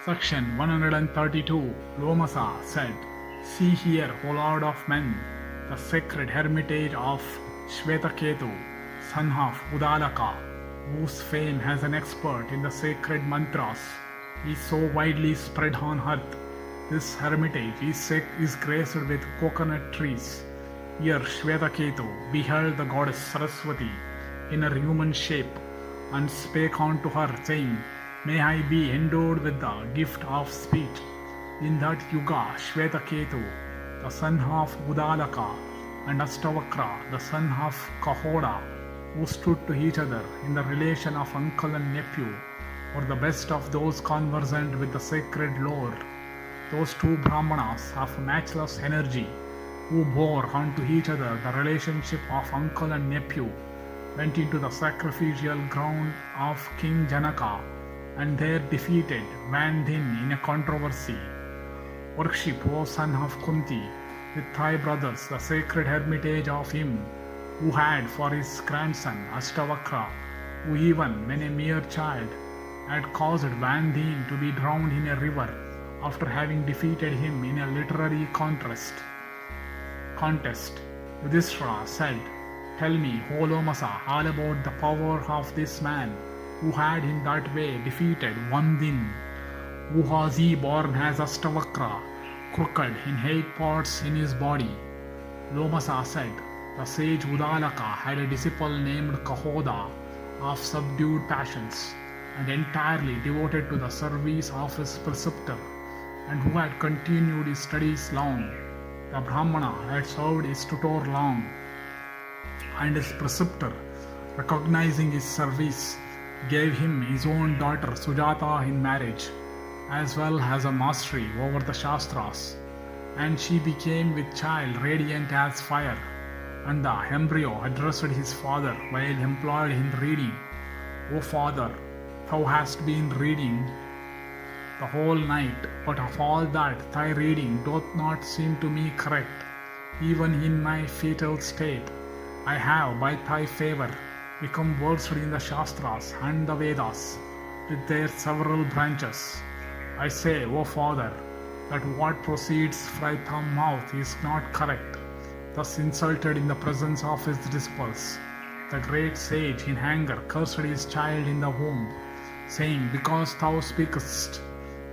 Section 132 Lomasa said, "See here, O Lord of men, the sacred hermitage of Shvetaketu, son of Udalaka, whose fame as an expert in the sacred mantras is so widely spread on earth. This hermitage is graced with coconut trees. Here Shvetaketu beheld the goddess Saraswati in her human shape and spake unto her, saying, May I be endowed with the gift of speech. In that Yuga, Shvetaketu, the son of Udalaka, and Astavakra, the son of Kahoda, who stood to each other in the relation of uncle and nephew, were the best of those conversant with the sacred lore. Those two Brahmanas of matchless energy, who bore unto each other the relationship of uncle and nephew, went into the sacrificial ground of King Janaka, and there defeated Vandin in a controversy. Worship, O son of Kunti, with thy brothers the sacred hermitage of him who had for his grandson Astavakra, who even when a mere child had caused Vandin to be drowned in a river after having defeated him in a literary contest. Yudhishthira said, Tell me, O Lomasa, all about the power of this man who had in that way defeated Vandin. Who was he born as Astavakra, crooked in 8 parts in his body? Lomasa said, The sage Udalaka had a disciple named Kahoda of subdued passions and entirely devoted to the service of his preceptor, and who had continued his studies long. The Brahmana had served his tutor long, and his preceptor, recognizing his service, gave him his own daughter Sujata in marriage, as well as a mastery over the Shastras, and she became with child radiant as fire, and the embryo addressed his father while employed in reading, O father, thou hast been reading the whole night, but of all that thy reading doth not seem to me correct. Even in my fetal state, I have by thy favor become versed in the Shastras and the Vedas with their several branches. I say, O father, that what proceeds from thy mouth is not correct. Thus insulted in the presence of his disciples, the great sage in anger cursed his child in the womb, saying, Because thou speakest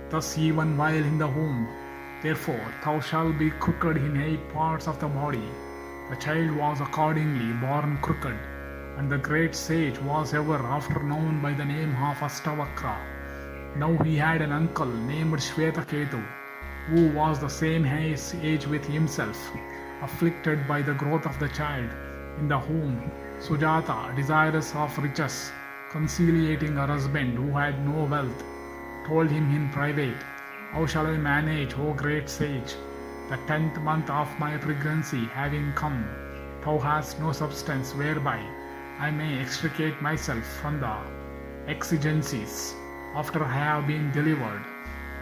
thus even while in the womb, therefore thou shalt be crooked in 8 parts of the body. The child was accordingly born crooked, and the great sage was ever after known by the name of Astavakra. Now he had an uncle named Shvetaketu, who was the same age with himself, afflicted by the growth of the child in the womb. Sujata, desirous of riches, conciliating her husband who had no wealth, told him in private, How shall I manage, O great sage? The 10th month of my pregnancy having come, thou hast no substance whereby I may extricate myself from the exigencies after I have been delivered.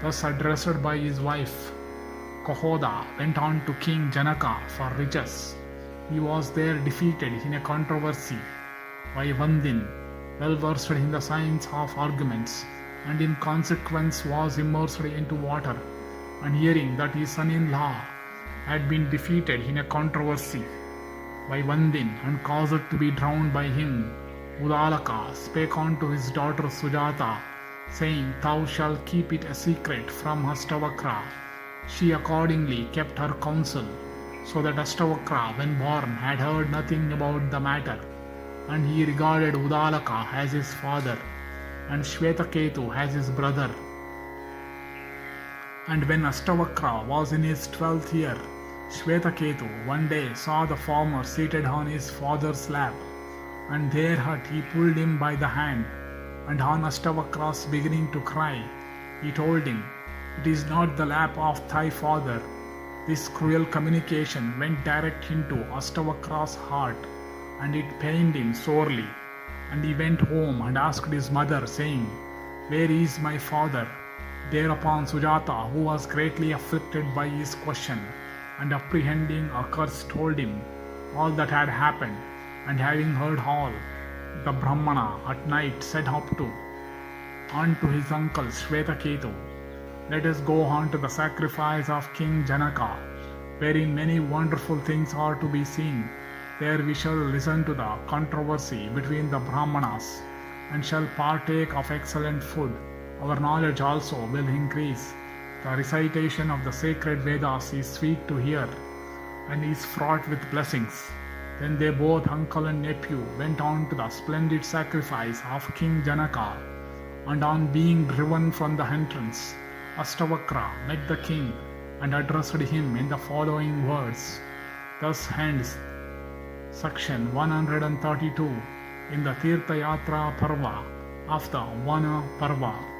Thus addressed by his wife, Kahoda went on to King Janaka for riches. He was there defeated in a controversy by Vandin, well versed in the science of arguments, and in consequence was immersed into water, and hearing that his son-in-law had been defeated in a controversy by Vandin and caused to be drowned by him, Udalaka spake unto his daughter Sujata, saying, Thou shalt keep it a secret from Astavakra. She accordingly kept her counsel, so that Astavakra, when born, had heard nothing about the matter, and he regarded Udalaka as his father, and Shvetaketu as his brother. And when Astavakra was in his 12th year, Shvetaketu one day saw the former seated on his father's lap, and thereat he pulled him by the hand, and on Astavakra's beginning to cry, he told him, It is not the lap of thy father. This cruel communication went direct into Astavakra's heart, and it pained him sorely. And he went home and asked his mother, saying, Where is my father? Thereupon Sujata, who was greatly afflicted by his question, and apprehending a curse, told him all that had happened, and having heard all, the Brahmana at night said up to unto his uncle Shvetaketu, Let us go on to the sacrifice of King Janaka, wherein many wonderful things are to be seen. There we shall listen to the controversy between the Brahmanas and shall partake of excellent food. Our knowledge also will increase. The recitation of the sacred Vedas is sweet to hear and is fraught with blessings. Then they both, uncle and nephew, went on to the splendid sacrifice of King Janaka, and on being driven from the entrance, Astavakra met the king and addressed him in the following words. Thus ends section 132 in the Tirtha Yatra Parva of the Vana Parva.